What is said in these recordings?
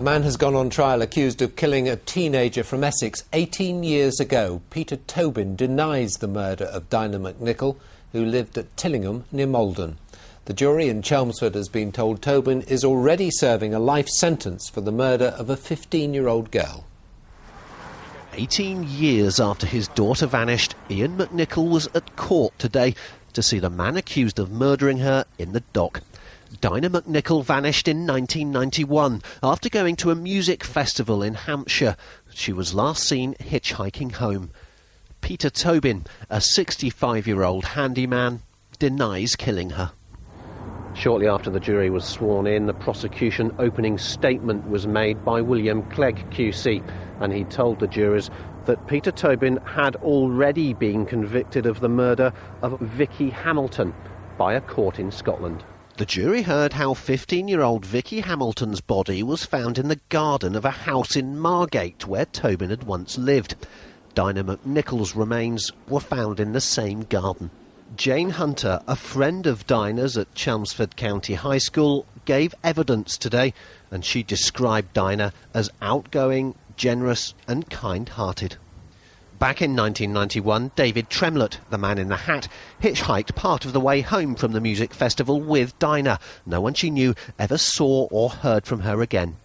A man has gone on trial accused of killing a teenager from Essex 18 years ago. Peter Tobin denies the murder of Dinah McNichol, who lived at Tillingham near Malden. The jury in Chelmsford has been told Tobin is already serving a life sentence for the murder of a 15-year-old girl. 18 years after his daughter vanished, Ian McNichol was at court today to see the man accused of murdering her in the dock. Dinah McNichol vanished in 1991 after going to a music festival in Hampshire. She was last seen hitchhiking home. Peter Tobin, a 65-year-old handyman, denies killing her. Shortly after the jury was sworn in, the prosecution opening statement was made by William Clegg QC, and he told the jurors that Peter Tobin had already been convicted of the murder of Vicky Hamilton by a court in Scotland. The jury heard how 15-year-old Vicky Hamilton's body was found in the garden of a house in Margate where Tobin had once lived. Dinah McNichol's remains were found in the same garden. Jane Hunter, a friend of Dinah's at Chelmsford County High School, gave evidence today, and she described Dinah as outgoing, generous and kind-hearted. Back in 1991, David Tremlett, the man in the hat, hitchhiked part of the way home from the music festival with Dinah. No one she knew ever saw or heard from her again.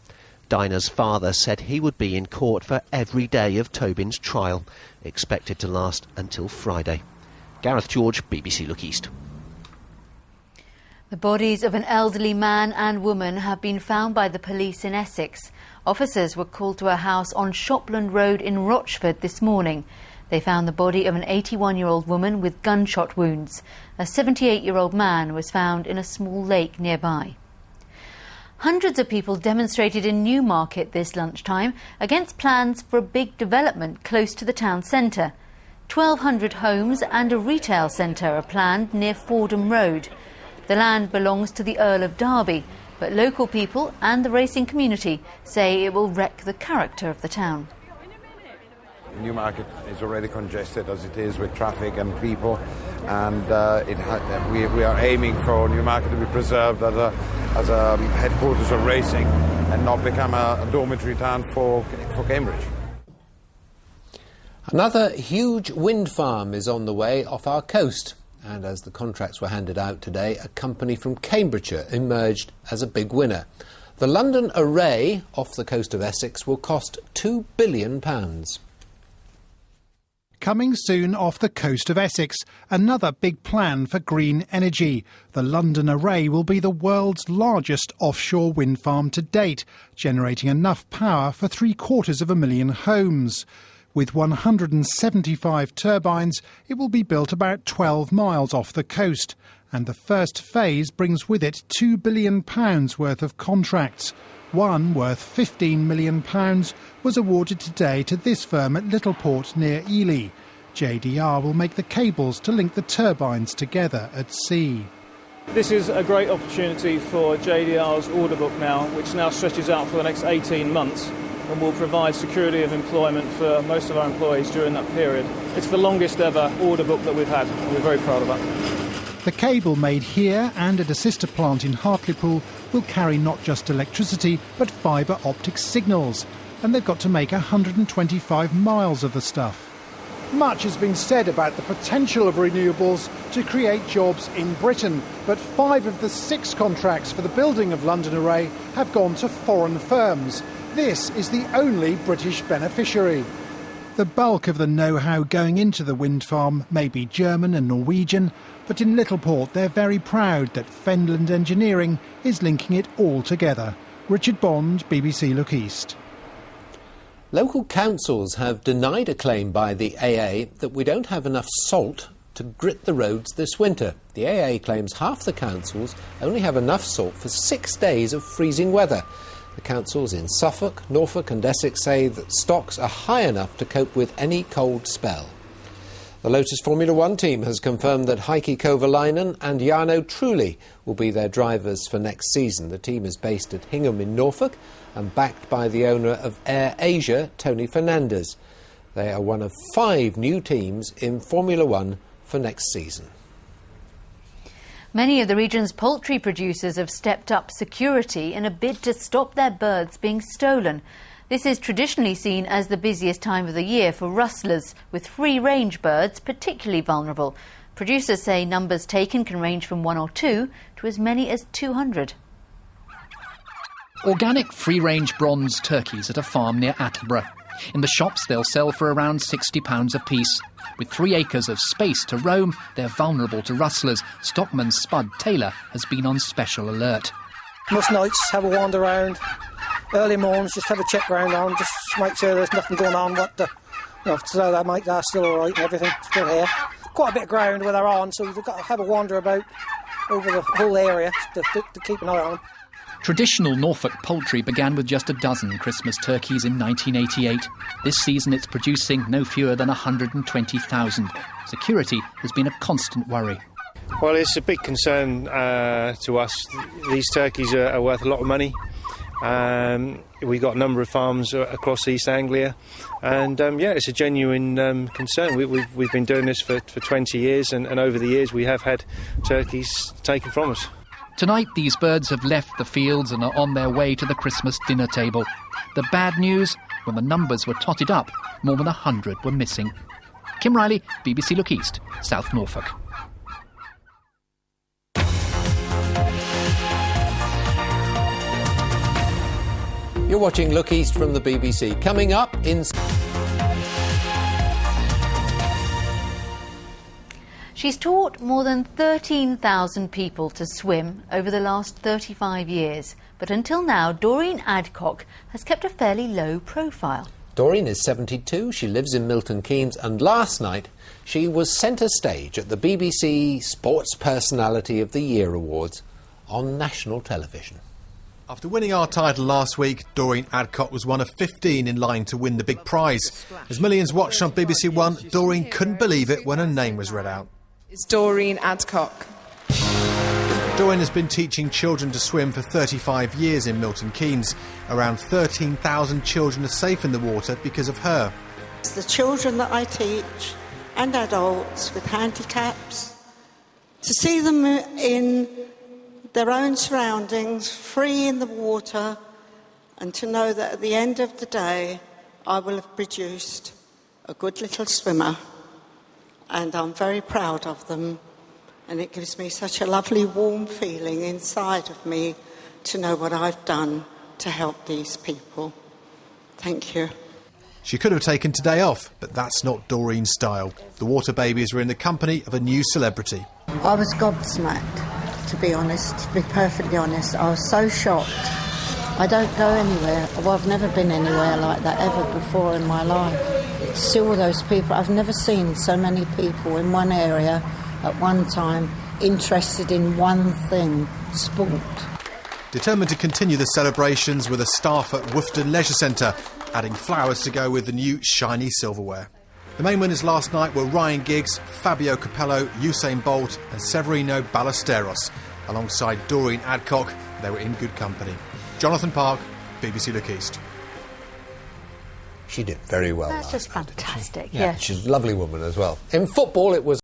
Dinah's father said he would be in court for every day of Tobin's trial, expected to last until Friday. Gareth George, BBC Look East. The bodies of an elderly man and woman have been found by the police in Essex. Officers were called to a house on Shopland Road in Rochford this morning. They found the body of an 81-year-old woman with gunshot wounds. A 78-year-old man was found in a small lake nearby. Hundreds of people demonstrated in Newmarket this lunchtime against plans for a big development close to the town centre. 1,200 homes and a retail centre are planned near Fordham Road. The land belongs to the Earl of Derby, but local people and the racing community say it will wreck the character of the town. Newmarket is already congested as it is with traffic and people, and we are aiming for Newmarket to be preserved as a headquarters of racing and not become a dormitory town for Cambridge. Another huge wind farm is on the way off our coast. And as the contracts were handed out today, a company from Cambridgeshire emerged as a big winner. The London Array off the coast of Essex will cost £2 billion. Coming soon off the coast of Essex, another big plan for green energy. The London Array will be the world's largest offshore wind farm to date, generating enough power for 750,000 homes. With 175 turbines, it will be built about 12 miles off the coast, and the first phase brings with it £2 billion worth of contracts. One, worth £15 million, was awarded today to this firm at Littleport near Ely. JDR will make the cables to link the turbines together at sea. This is a great opportunity for JDR's order book now, which now stretches out for the next 18 months. And will provide security of employment for most of our employees during that period. It's the longest ever order book that we've had, and we're very proud of that. The cable made here and at a sister plant in Hartlepool will carry not just electricity but fibre optic signals, and they've got to make 125 miles of the stuff. Much has been said about the potential of renewables to create jobs in Britain, but 5 of the 6 contracts for the building of London Array have gone to foreign firms. This is the only British beneficiary. The bulk of the know-how going into the wind farm may be German and Norwegian, but in Littleport they're very proud that Fenland Engineering is linking it all together. Richard Bond, BBC Look East. Local councils have denied a claim by the AA that we don't have enough salt to grit the roads this winter. The AA claims half the councils only have enough salt for 6 days of freezing weather. The councils in Suffolk, Norfolk and Essex say that stocks are high enough to cope with any cold spell. The Lotus Formula 1 team has confirmed that Heikki Kovalainen and Jarno Trulli will be their drivers for next season. The team is based at Hingham in Norfolk and backed by the owner of Air Asia, Tony Fernandez. They are one of 5 new teams in Formula 1 for next season. Many of the region's poultry producers have stepped up security in a bid to stop their birds being stolen. This is traditionally seen as the busiest time of the year for rustlers, with free-range birds particularly vulnerable. Producers say numbers taken can range from 1 or 2 to as many as 200. Organic free-range bronze turkeys at a farm near Attleborough. In the shops they'll sell for around £60 a piece. With 3 acres of space to roam, they're vulnerable to rustlers. Stockman Spud Taylor has been on special alert. Most nights have a wander around, early mornings just have a check round on, just to make sure there's nothing going on, so that might they're still all right and everything, still here. Quite a bit of ground where they're on, so we've got to have a wander about over the whole area to keep an eye on. Traditional Norfolk poultry began with just a dozen Christmas turkeys in 1988. This season it's producing no fewer than 120,000. Security has been a constant worry. Well, it's a big concern to us. These turkeys are worth a lot of money. We've got a number of farms across East Anglia, and it's a genuine concern. We've been doing this for 20 years, and over the years we have had turkeys taken from us. Tonight these birds have left the fields and are on their way to the Christmas dinner table. The bad news, when the numbers were totted up, more than 100 were missing. Kim Riley, BBC Look East, South Norfolk. You're watching Look East from the BBC. Coming up in... She's taught more than 13,000 people to swim over the last 35 years. But until now, Doreen Adcock has kept a fairly low profile. Doreen is 72, she lives in Milton Keynes, and last night she was centre stage at the BBC Sports Personality of the Year Awards on national television. After winning our title last week, Doreen Adcock was one of 15 in line to win the big prize. As millions watched on BBC One, Doreen couldn't believe it when her name was read out. It's Doreen Adcock. Doreen has been teaching children to swim for 35 years in Milton Keynes. Around 13,000 children are safe in the water because of her. It's the children that I teach and adults with handicaps. To see them in their own surroundings, free in the water, and to know that at the end of the day I will have produced a good little swimmer, and I'm very proud of them, and it gives me such a lovely warm feeling inside of me to know what I've done to help these people. Thank you. She could have taken today off, but that's not Doreen's style. The water babies were in the company of a new celebrity. I was gobsmacked, to be honest, to be perfectly honest. I was so shocked. I don't go anywhere. Well, I've never been anywhere like that ever before in my life. To see all those people, I've never seen so many people in one area at one time interested in one thing, sport. Determined to continue the celebrations with a staff at Woughton Leisure Centre, adding flowers to go with the new shiny silverware. The main winners last night were Ryan Giggs, Fabio Capello, Usain Bolt and Severino Ballesteros. Alongside Doreen Adcock, they were in good company. Jonathan Park, BBC Look East. She did very well. That's just fantastic. Yeah, she's a lovely woman as well. In football, it was